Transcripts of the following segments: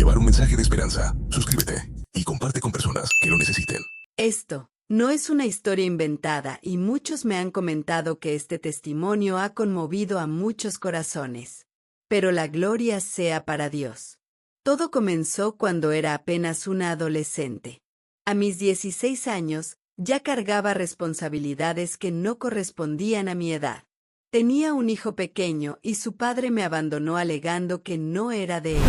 llevar un mensaje de esperanza. Suscríbete y comparte con personas que lo necesiten. Esto no es una historia inventada y muchos me han comentado que este testimonio ha conmovido a muchos corazones. Pero la gloria sea para Dios. Todo comenzó cuando era apenas una adolescente. A mis 16 años, ya cargaba responsabilidades que no correspondían a mi edad. Tenía un hijo pequeño y su padre me abandonó alegando que no era de él.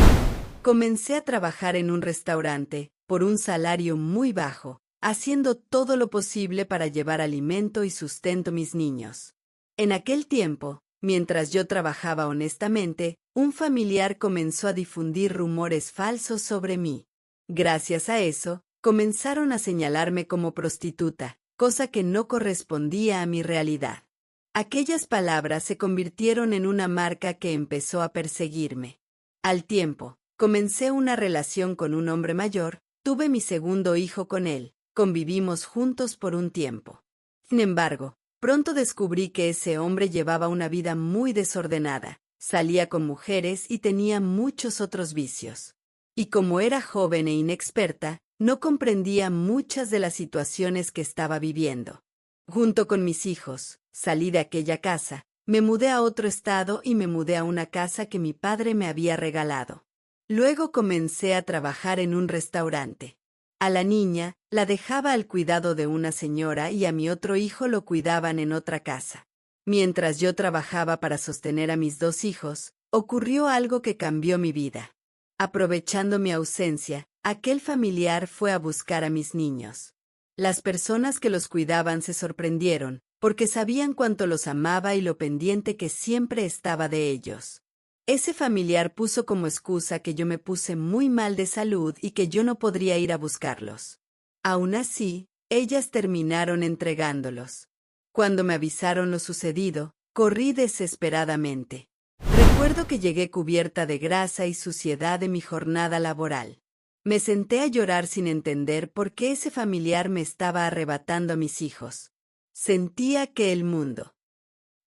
Comencé a trabajar en un restaurante, por un salario muy bajo, haciendo todo lo posible para llevar alimento y sustento a mis niños. En aquel tiempo, mientras yo trabajaba honestamente, un familiar comenzó a difundir rumores falsos sobre mí. Gracias a eso, comenzaron a señalarme como prostituta, cosa que no correspondía a mi realidad. Aquellas palabras se convirtieron en una marca que empezó a perseguirme. Al tiempo, comencé una relación con un hombre mayor, tuve mi segundo hijo con él, convivimos juntos por un tiempo. Sin embargo, pronto descubrí que ese hombre llevaba una vida muy desordenada, salía con mujeres y tenía muchos otros vicios. Y como era joven e inexperta, no comprendía muchas de las situaciones que estaba viviendo. Junto con mis hijos, salí de aquella casa, me mudé a otro estado y me mudé a una casa que mi padre me había regalado. Luego comencé a trabajar en un restaurante. A la niña la dejaba al cuidado de una señora y a mi otro hijo lo cuidaban en otra casa. Mientras yo trabajaba para sostener a mis dos hijos, ocurrió algo que cambió mi vida. Aprovechando mi ausencia, aquel familiar fue a buscar a mis niños. Las personas que los cuidaban se sorprendieron, porque sabían cuánto los amaba y lo pendiente que siempre estaba de ellos. Ese familiar puso como excusa que yo me puse muy mal de salud y que yo no podría ir a buscarlos. Aún así, ellas terminaron entregándolos. Cuando me avisaron lo sucedido, corrí desesperadamente. Recuerdo que llegué cubierta de grasa y suciedad de mi jornada laboral. Me senté a llorar sin entender por qué ese familiar me estaba arrebatando a mis hijos. Sentía que el mundo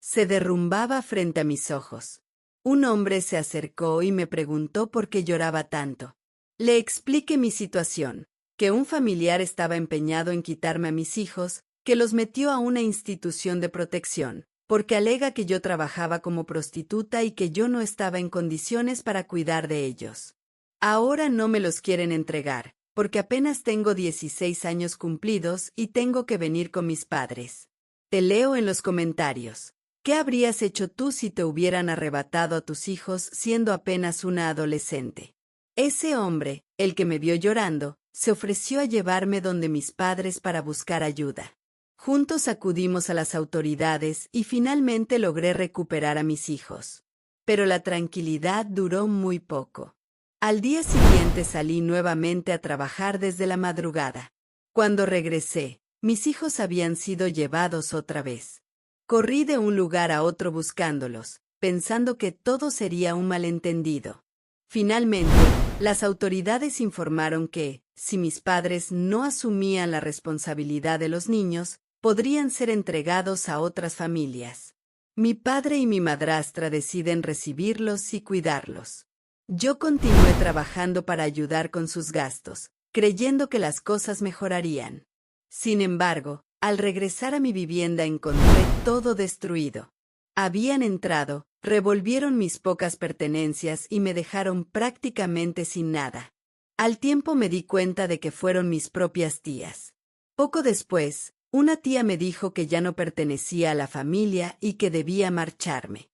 se derrumbaba frente a mis ojos. Un hombre se acercó y me preguntó por qué lloraba tanto. Le expliqué mi situación, que un familiar estaba empeñado en quitarme a mis hijos, que los metió a una institución de protección, porque alega que yo trabajaba como prostituta y que yo no estaba en condiciones para cuidar de ellos. Ahora no me los quieren entregar, porque apenas tengo 16 años cumplidos y tengo que venir con mis padres. Te leo en los comentarios. ¿Qué habrías hecho tú si te hubieran arrebatado a tus hijos siendo apenas una adolescente? Ese hombre, el que me vio llorando, se ofreció a llevarme donde mis padres para buscar ayuda. Juntos acudimos a las autoridades y finalmente logré recuperar a mis hijos. Pero la tranquilidad duró muy poco. Al día siguiente salí nuevamente a trabajar desde la madrugada. Cuando regresé, mis hijos habían sido llevados otra vez. Corrí de un lugar a otro buscándolos, pensando que todo sería un malentendido. Finalmente, las autoridades informaron que, si mis padres no asumían la responsabilidad de los niños, podrían ser entregados a otras familias. Mi padre y mi madrastra deciden recibirlos y cuidarlos. Yo continué trabajando para ayudar con sus gastos, creyendo que las cosas mejorarían. Sin embargo, al regresar a mi vivienda encontré todo destruido. Habían entrado, revolvieron mis pocas pertenencias y me dejaron prácticamente sin nada. Al tiempo me di cuenta de que fueron mis propias tías. Poco después, una tía me dijo que ya no pertenecía a la familia y que debía marcharme.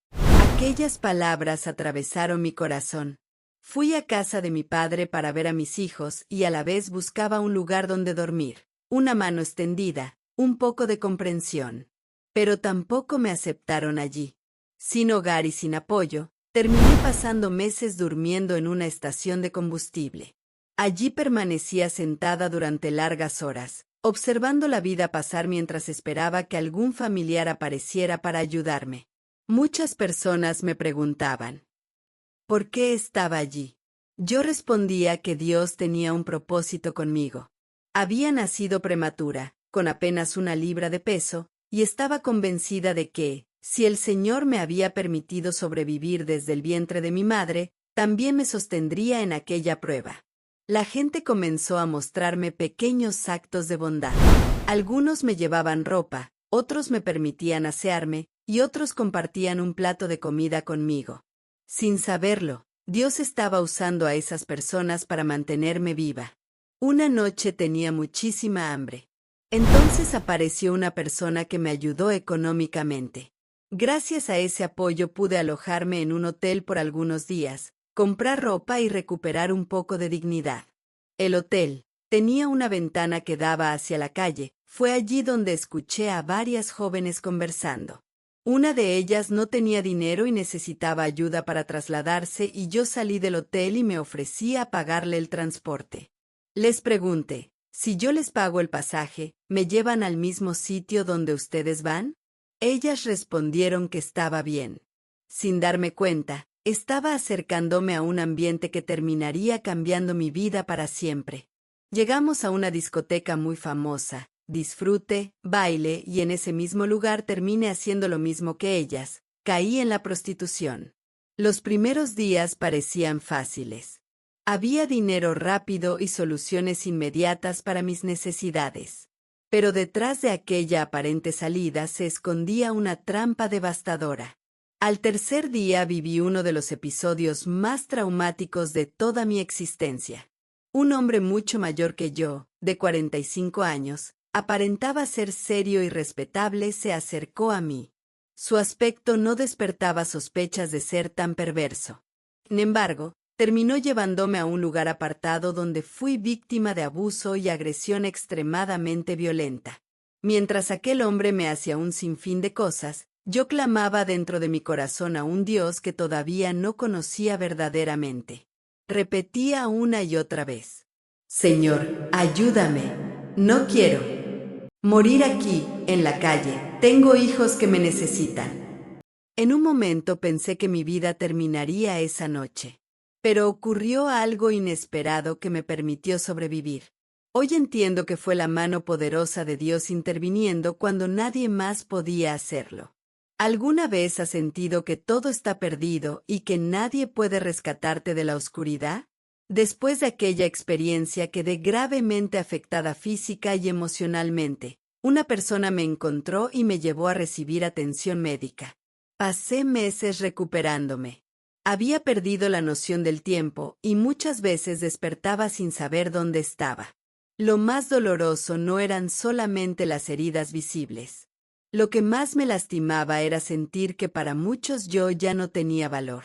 Aquellas palabras atravesaron mi corazón. Fui a casa de mi padre para ver a mis hijos y a la vez buscaba un lugar donde dormir, una mano extendida, un poco de comprensión. Pero tampoco me aceptaron allí. Sin hogar y sin apoyo, terminé pasando meses durmiendo en una estación de combustible. Allí permanecía sentada durante largas horas, observando la vida pasar mientras esperaba que algún familiar apareciera para ayudarme. Muchas personas me preguntaban, ¿por qué estaba allí? Yo respondía que Dios tenía un propósito conmigo. Había nacido prematura, con apenas 1 libra de peso, y estaba convencida de que, si el Señor me había permitido sobrevivir desde el vientre de mi madre, también me sostendría en aquella prueba. La gente comenzó a mostrarme pequeños actos de bondad. Algunos me llevaban ropa, otros me permitían asearme, y otros compartían un plato de comida conmigo. Sin saberlo, Dios estaba usando a esas personas para mantenerme viva. Una noche tenía muchísima hambre. Entonces apareció una persona que me ayudó económicamente. Gracias a ese apoyo pude alojarme en un hotel por algunos días, comprar ropa y recuperar un poco de dignidad. El hotel tenía una ventana que daba hacia la calle. Fue allí donde escuché a varias jóvenes conversando. Una de ellas no tenía dinero y necesitaba ayuda para trasladarse, y yo salí del hotel y me ofrecí a pagarle el transporte. Les pregunté, si yo les pago el pasaje, ¿me llevan al mismo sitio donde ustedes van? Ellas respondieron que estaba bien. Sin darme cuenta, estaba acercándome a un ambiente que terminaría cambiando mi vida para siempre. Llegamos a una discoteca muy famosa. Disfrute, baile, y en ese mismo lugar terminé haciendo lo mismo que ellas. Caí en la prostitución. Los primeros días parecían fáciles. Había dinero rápido y soluciones inmediatas para mis necesidades. Pero detrás de aquella aparente salida se escondía una trampa devastadora. Al tercer día viví uno de los episodios más traumáticos de toda mi existencia. Un hombre mucho mayor que yo, de 45 años, aparentaba ser serio y respetable, se acercó a mí. Su aspecto no despertaba sospechas de ser tan perverso. Sin embargo, terminó llevándome a un lugar apartado donde fui víctima de abuso y agresión extremadamente violenta. Mientras aquel hombre me hacía un sinfín de cosas, yo clamaba dentro de mi corazón a un Dios que todavía no conocía verdaderamente. Repetía una y otra vez: Señor, ayúdame. No quiero morir aquí, en la calle. Tengo hijos que me necesitan. En un momento pensé que mi vida terminaría esa noche. Pero ocurrió algo inesperado que me permitió sobrevivir. Hoy entiendo que fue la mano poderosa de Dios interviniendo cuando nadie más podía hacerlo. ¿Alguna vez has sentido que todo está perdido y que nadie puede rescatarte de la oscuridad? Después de aquella experiencia quedé gravemente afectada física y emocionalmente. Una persona me encontró y me llevó a recibir atención médica. Pasé meses recuperándome. Había perdido la noción del tiempo y muchas veces despertaba sin saber dónde estaba. Lo más doloroso no eran solamente las heridas visibles. Lo que más me lastimaba era sentir que para muchos yo ya no tenía valor.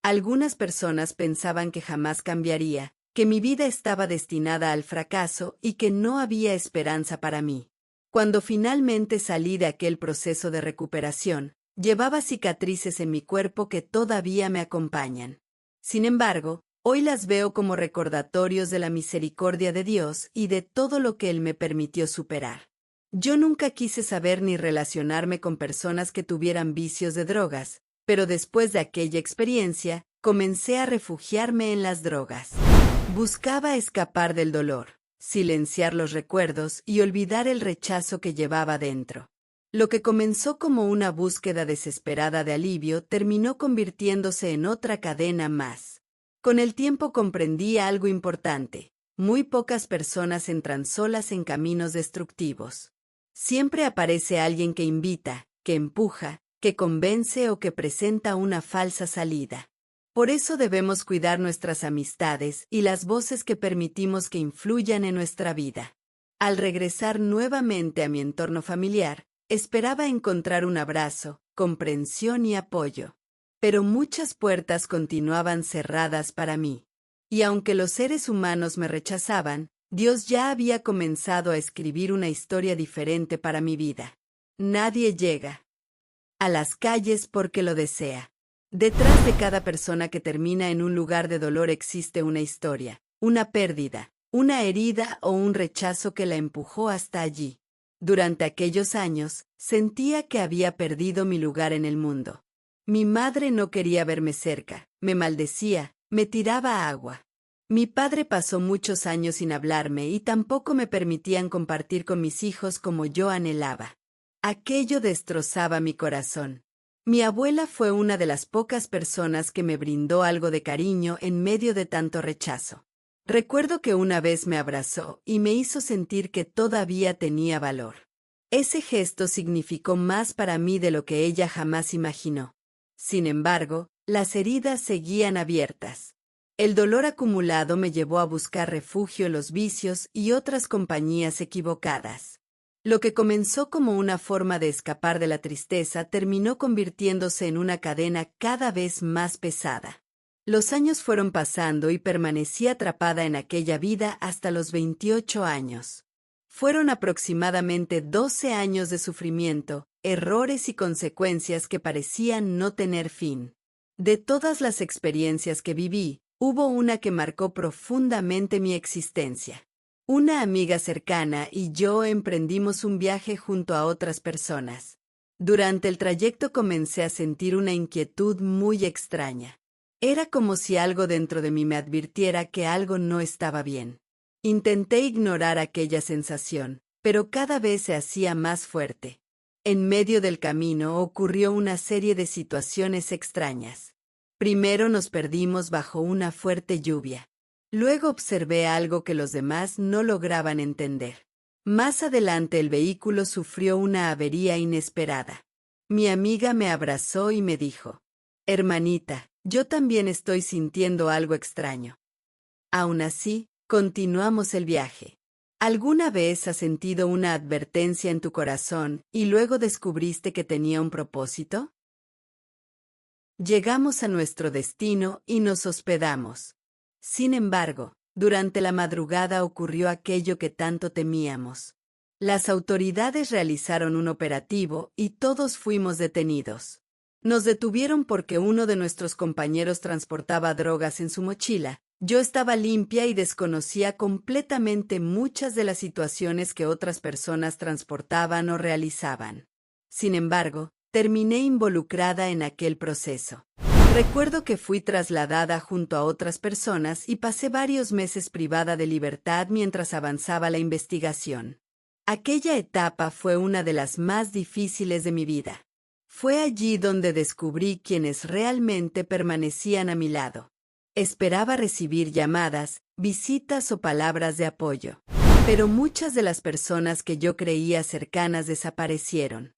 Algunas personas pensaban que jamás cambiaría, que mi vida estaba destinada al fracaso y que no había esperanza para mí. Cuando finalmente salí de aquel proceso de recuperación, llevaba cicatrices en mi cuerpo que todavía me acompañan. Sin embargo, hoy las veo como recordatorios de la misericordia de Dios y de todo lo que Él me permitió superar. Yo nunca quise saber ni relacionarme con personas que tuvieran vicios de drogas, pero después de aquella experiencia, comencé a refugiarme en las drogas. Buscaba escapar del dolor, silenciar los recuerdos y olvidar el rechazo que llevaba dentro. Lo que comenzó como una búsqueda desesperada de alivio terminó convirtiéndose en otra cadena más. Con el tiempo comprendí algo importante: muy pocas personas entran solas en caminos destructivos. Siempre aparece alguien que invita, que empuja, que convence o que presenta una falsa salida. Por eso debemos cuidar nuestras amistades y las voces que permitimos que influyan en nuestra vida. Al regresar nuevamente a mi entorno familiar, esperaba encontrar un abrazo, comprensión y apoyo. Pero muchas puertas continuaban cerradas para mí. Y aunque los seres humanos me rechazaban, Dios ya había comenzado a escribir una historia diferente para mi vida. Nadie llega a las calles porque lo desea. Detrás de cada persona que termina en un lugar de dolor existe una historia, una pérdida, una herida o un rechazo que la empujó hasta allí. Durante aquellos años, sentía que había perdido mi lugar en el mundo. Mi madre no quería verme cerca, me maldecía, me tiraba agua. Mi padre pasó muchos años sin hablarme y tampoco me permitían compartir con mis hijos como yo anhelaba. Aquello destrozaba mi corazón. Mi abuela fue una de las pocas personas que me brindó algo de cariño en medio de tanto rechazo. Recuerdo que una vez me abrazó y me hizo sentir que todavía tenía valor. Ese gesto significó más para mí de lo que ella jamás imaginó. Sin embargo, las heridas seguían abiertas. El dolor acumulado me llevó a buscar refugio en los vicios y otras compañías equivocadas. Lo que comenzó como una forma de escapar de la tristeza terminó convirtiéndose en una cadena cada vez más pesada. Los años fueron pasando y permanecí atrapada en aquella vida hasta los 28 años. Fueron aproximadamente 12 años de sufrimiento, errores y consecuencias que parecían no tener fin. De todas las experiencias que viví, hubo una que marcó profundamente mi existencia. Una amiga cercana y yo emprendimos un viaje junto a otras personas. Durante el trayecto comencé a sentir una inquietud muy extraña. Era como si algo dentro de mí me advirtiera que algo no estaba bien. Intenté ignorar aquella sensación, pero cada vez se hacía más fuerte. En medio del camino ocurrió una serie de situaciones extrañas. Primero nos perdimos bajo una fuerte lluvia. Luego observé algo que los demás no lograban entender. Más adelante el vehículo sufrió una avería inesperada. Mi amiga me abrazó y me dijo: «Hermanita, yo también estoy sintiendo algo extraño». Aún así, continuamos el viaje. ¿Alguna vez has sentido una advertencia en tu corazón y luego descubriste que tenía un propósito? Llegamos a nuestro destino y nos hospedamos. Sin embargo, durante la madrugada ocurrió aquello que tanto temíamos. Las autoridades realizaron un operativo y todos fuimos detenidos. Nos detuvieron porque uno de nuestros compañeros transportaba drogas en su mochila. Yo estaba limpia y desconocía completamente muchas de las situaciones que otras personas transportaban o realizaban. Sin embargo, terminé involucrada en aquel proceso. Recuerdo que fui trasladada junto a otras personas y pasé varios meses privada de libertad mientras avanzaba la investigación. Aquella etapa fue una de las más difíciles de mi vida. Fue allí donde descubrí quienes realmente permanecían a mi lado. Esperaba recibir llamadas, visitas o palabras de apoyo, pero muchas de las personas que yo creía cercanas desaparecieron.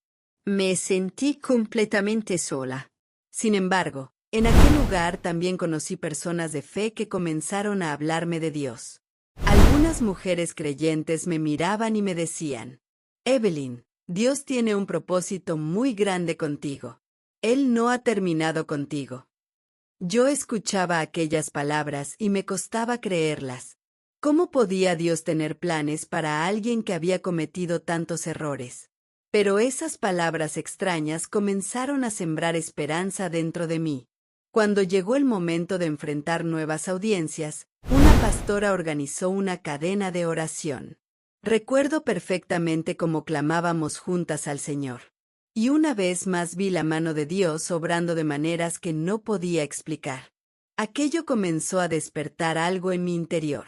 Me sentí completamente sola. Sin embargo, en aquel lugar también conocí personas de fe que comenzaron a hablarme de Dios. Algunas mujeres creyentes me miraban y me decían: «Evelyn, Dios tiene un propósito muy grande contigo. Él no ha terminado contigo». Yo escuchaba aquellas palabras y me costaba creerlas. ¿Cómo podía Dios tener planes para alguien que había cometido tantos errores? Pero esas palabras extrañas comenzaron a sembrar esperanza dentro de mí. Cuando llegó el momento de enfrentar nuevas audiencias, una pastora organizó una cadena de oración. Recuerdo perfectamente cómo clamábamos juntas al Señor. Y una vez más vi la mano de Dios obrando de maneras que no podía explicar. Aquello comenzó a despertar algo en mi interior.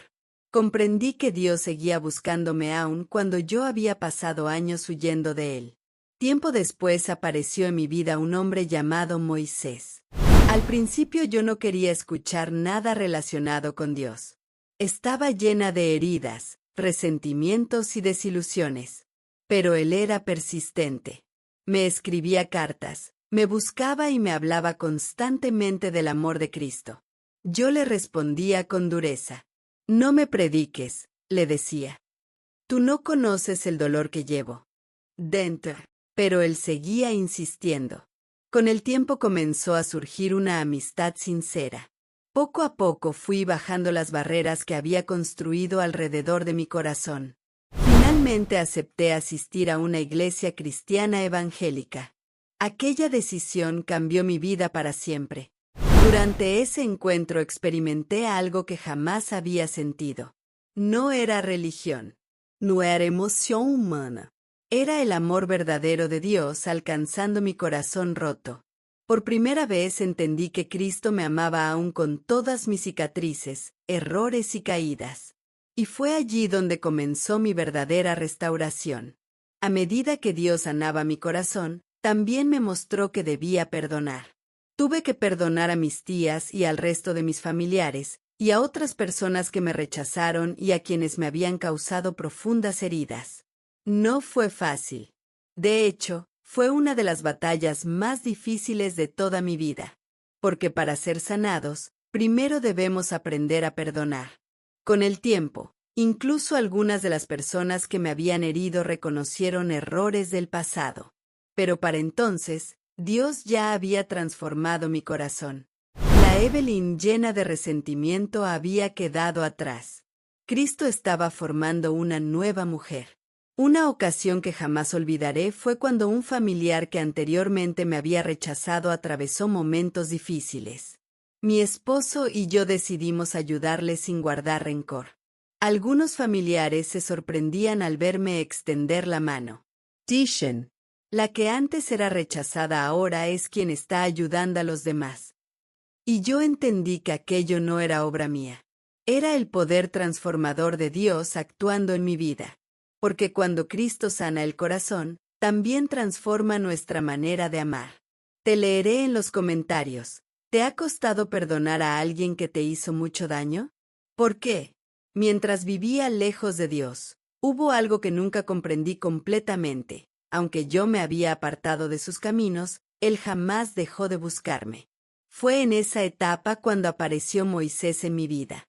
Comprendí que Dios seguía buscándome aún cuando yo había pasado años huyendo de Él. Tiempo después apareció en mi vida un hombre llamado Moisés. Al principio yo no quería escuchar nada relacionado con Dios. Estaba llena de heridas, resentimientos y desilusiones. Pero Él era persistente. Me escribía cartas, me buscaba y me hablaba constantemente del amor de Cristo. Yo le respondía con dureza. «No me prediques», le decía. «Tú no conoces el dolor que llevo dentro». Pero él seguía insistiendo. Con el tiempo comenzó a surgir una amistad sincera. Poco a poco fui bajando las barreras que había construido alrededor de mi corazón. Finalmente acepté asistir a una iglesia cristiana evangélica. Aquella decisión cambió mi vida para siempre. Durante ese encuentro experimenté algo que jamás había sentido. No era religión. No era emoción humana. Era el amor verdadero de Dios alcanzando mi corazón roto. Por primera vez entendí que Cristo me amaba aún con todas mis cicatrices, errores y caídas. Y fue allí donde comenzó mi verdadera restauración. A medida que Dios sanaba mi corazón, también me mostró que debía perdonar. Tuve que perdonar a mis tías y al resto de mis familiares, y a otras personas que me rechazaron y a quienes me habían causado profundas heridas. No fue fácil. De hecho, fue una de las batallas más difíciles de toda mi vida. Porque para ser sanados, primero debemos aprender a perdonar. Con el tiempo, incluso algunas de las personas que me habían herido reconocieron errores del pasado. Pero para entonces, Dios ya había transformado mi corazón. La Evelyn llena de resentimiento había quedado atrás. Cristo estaba formando una nueva mujer. Una ocasión que jamás olvidaré fue cuando un familiar que anteriormente me había rechazado atravesó momentos difíciles. Mi esposo y yo decidimos ayudarle sin guardar rencor. Algunos familiares se sorprendían al verme extender la mano. Tishen, la que antes era rechazada ahora es quien está ayudando a los demás. Y yo entendí que aquello no era obra mía. Era el poder transformador de Dios actuando en mi vida. Porque cuando Cristo sana el corazón, también transforma nuestra manera de amar. Te leeré en los comentarios. ¿Te ha costado perdonar a alguien que te hizo mucho daño? ¿Por qué? Mientras vivía lejos de Dios, hubo algo que nunca comprendí completamente. Aunque yo me había apartado de sus caminos, Él jamás dejó de buscarme. Fue en esa etapa cuando apareció Moisés en mi vida.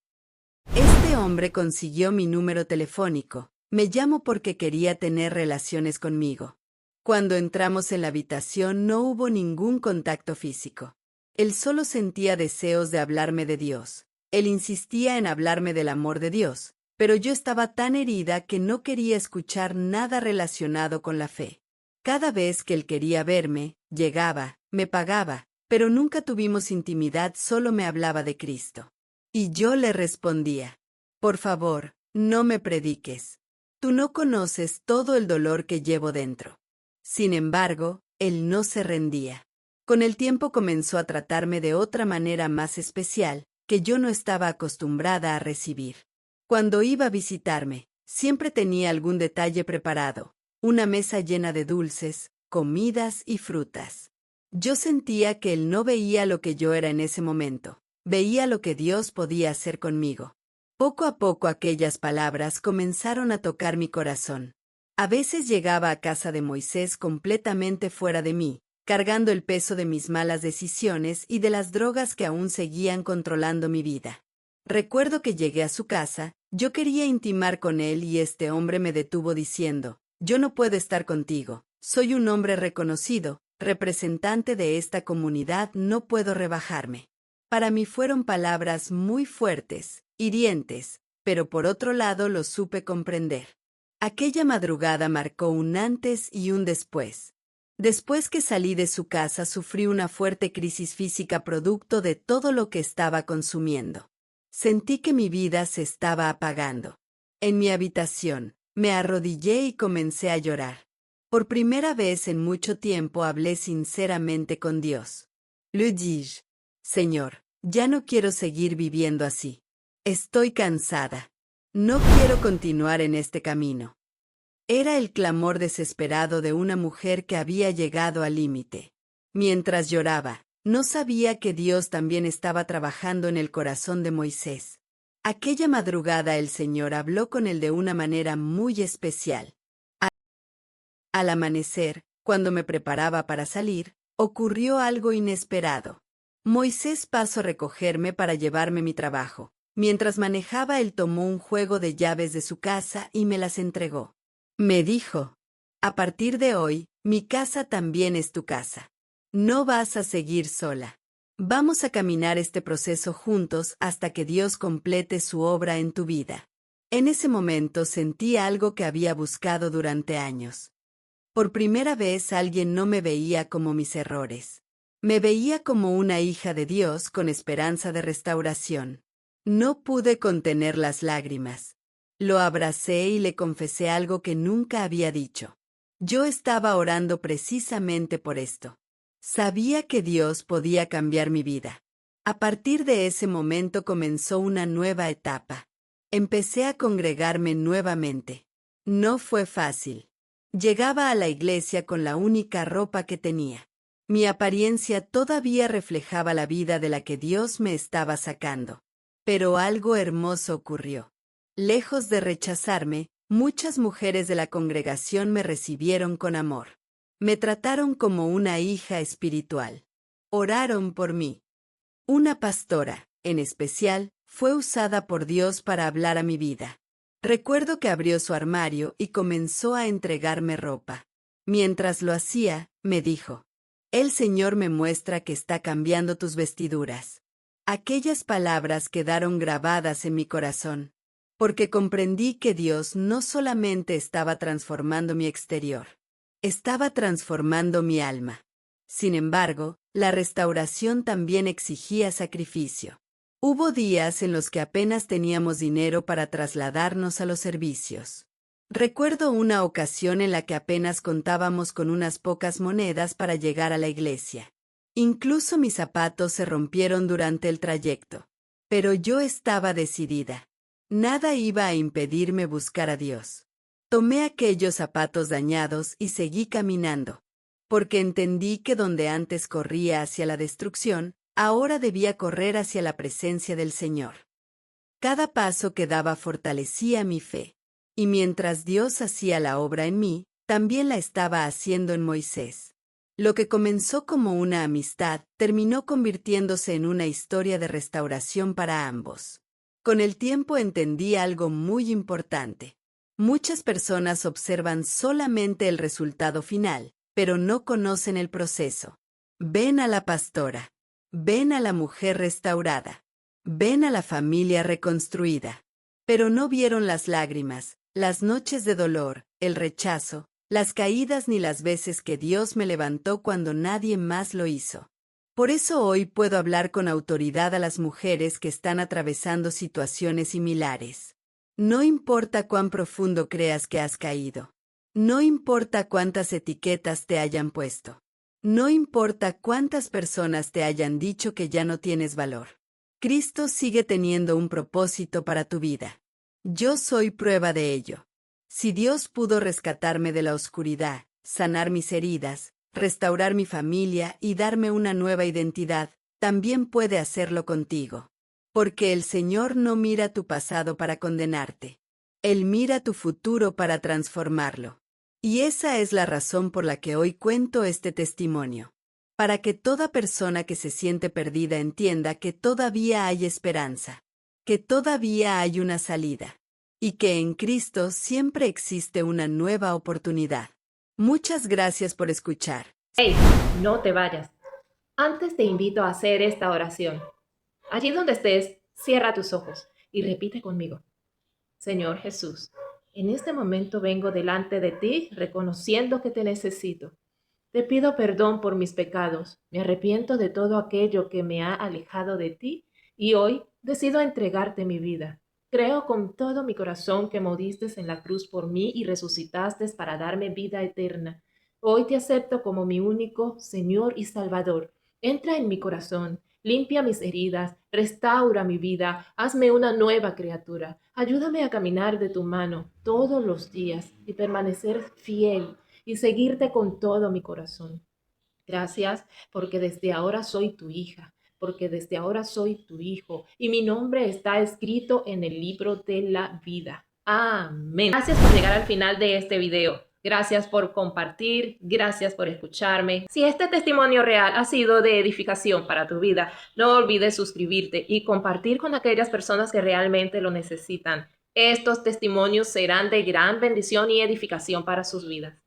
Este hombre consiguió mi número telefónico. Me llamó porque quería tener relaciones conmigo. Cuando entramos en la habitación no hubo ningún contacto físico. Él solo sentía deseos de hablarme de Dios. Él insistía en hablarme del amor de Dios, pero yo estaba tan herida que no quería escuchar nada relacionado con la fe. Cada vez que él quería verme, llegaba, me pagaba, pero nunca tuvimos intimidad, solo me hablaba de Cristo. Y yo le respondía, por favor, no me prediques. Tú no conoces todo el dolor que llevo dentro. Sin embargo, él no se rendía. Con el tiempo comenzó a tratarme de otra manera más especial, que yo no estaba acostumbrada a recibir. Cuando iba a visitarme, siempre tenía algún detalle preparado, una mesa llena de dulces, comidas y frutas. Yo sentía que él no veía lo que yo era en ese momento, veía lo que Dios podía hacer conmigo. Poco a poco aquellas palabras comenzaron a tocar mi corazón. A veces llegaba a casa de Moisés completamente fuera de mí, cargando el peso de mis malas decisiones y de las drogas que aún seguían controlando mi vida. Recuerdo que llegué a su casa, yo quería intimar con él y este hombre me detuvo diciendo, yo no puedo estar contigo, soy un hombre reconocido, representante de esta comunidad, no puedo rebajarme. Para mí fueron palabras muy fuertes, hirientes, pero por otro lado lo supe comprender. Aquella madrugada marcó un antes y un después. Después que salí de su casa sufrí una fuerte crisis física producto de todo lo que estaba consumiendo. Sentí que mi vida se estaba apagando. En mi habitación, me arrodillé y comencé a llorar. Por primera vez en mucho tiempo hablé sinceramente con Dios. Le dije, Señor, ya no quiero seguir viviendo así. Estoy cansada. No quiero continuar en este camino. Era el clamor desesperado de una mujer que había llegado al límite. Mientras lloraba, no sabía que Dios también estaba trabajando en el corazón de Moisés. Aquella madrugada el Señor habló con él de una manera muy especial. Al amanecer, cuando me preparaba para salir, ocurrió algo inesperado. Moisés pasó a recogerme para llevarme mi trabajo. Mientras manejaba, él tomó un juego de llaves de su casa y me las entregó. Me dijo, a partir de hoy, mi casa también es tu casa. No vas a seguir sola. Vamos a caminar este proceso juntos hasta que Dios complete su obra en tu vida. En ese momento sentí algo que había buscado durante años. Por primera vez alguien no me veía como mis errores. Me veía como una hija de Dios con esperanza de restauración. No pude contener las lágrimas. Lo abracé y le confesé algo que nunca había dicho. Yo estaba orando precisamente por esto. Sabía que Dios podía cambiar mi vida. A partir de ese momento comenzó una nueva etapa. Empecé a congregarme nuevamente. No fue fácil. Llegaba a la iglesia con la única ropa que tenía. Mi apariencia todavía reflejaba la vida de la que Dios me estaba sacando. Pero algo hermoso ocurrió. Lejos de rechazarme, muchas mujeres de la congregación me recibieron con amor. Me trataron como una hija espiritual. Oraron por mí. Una pastora, en especial, fue usada por Dios para hablar a mi vida. Recuerdo que abrió su armario y comenzó a entregarme ropa. Mientras lo hacía, me dijo: «El Señor me muestra que está cambiando tus vestiduras». Aquellas palabras quedaron grabadas en mi corazón, porque comprendí que Dios no solamente estaba transformando mi exterior, estaba transformando mi alma. Sin embargo, la restauración también exigía sacrificio. Hubo días en los que apenas teníamos dinero para trasladarnos a los servicios. Recuerdo una ocasión en la que apenas contábamos con unas pocas monedas para llegar a la iglesia. Incluso mis zapatos se rompieron durante el trayecto. Pero yo estaba decidida. Nada iba a impedirme buscar a Dios. Tomé aquellos zapatos dañados y seguí caminando, porque entendí que donde antes corría hacia la destrucción, ahora debía correr hacia la presencia del Señor. Cada paso que daba fortalecía mi fe, y mientras Dios hacía la obra en mí, también la estaba haciendo en Moisés. Lo que comenzó como una amistad terminó convirtiéndose en una historia de restauración para ambos. Con el tiempo entendí algo muy importante. Muchas personas observan solamente el resultado final, pero no conocen el proceso. Ven a la pastora, ven a la mujer restaurada, ven a la familia reconstruida, pero no vieron las lágrimas, las noches de dolor, el rechazo, las caídas ni las veces que Dios me levantó cuando nadie más lo hizo. Por eso hoy puedo hablar con autoridad a las mujeres que están atravesando situaciones similares. No importa cuán profundo creas que has caído. No importa cuántas etiquetas te hayan puesto. No importa cuántas personas te hayan dicho que ya no tienes valor. Cristo sigue teniendo un propósito para tu vida. Yo soy prueba de ello. Si Dios pudo rescatarme de la oscuridad, sanar mis heridas, restaurar mi familia y darme una nueva identidad, también puede hacerlo contigo. Porque el Señor no mira tu pasado para condenarte. Él mira tu futuro para transformarlo. Y esa es la razón por la que hoy cuento este testimonio. Para que toda persona que se siente perdida entienda que todavía hay esperanza, que todavía hay una salida, y que en Cristo siempre existe una nueva oportunidad. Muchas gracias por escuchar. Hey, no te vayas. Antes te invito a hacer esta oración. Allí donde estés, cierra tus ojos y repite conmigo. Señor Jesús, en este momento vengo delante de ti reconociendo que te necesito. Te pido perdón por mis pecados. Me arrepiento de todo aquello que me ha alejado de ti y hoy decido entregarte mi vida. Creo con todo mi corazón que moriste en la cruz por mí y resucitaste para darme vida eterna. Hoy te acepto como mi único Señor y Salvador. Entra en mi corazón, limpia mis heridas, restaura mi vida, hazme una nueva criatura. Ayúdame a caminar de tu mano todos los días y permanecer fiel y seguirte con todo mi corazón. Gracias porque desde ahora soy tu hija, porque desde ahora soy tu hijo y mi nombre está escrito en el libro de la vida. Amén. Gracias por llegar al final de este video. Gracias por compartir, gracias por escucharme. Si este testimonio real ha sido de edificación para tu vida, no olvides suscribirte y compartir con aquellas personas que realmente lo necesitan. Estos testimonios serán de gran bendición y edificación para sus vidas.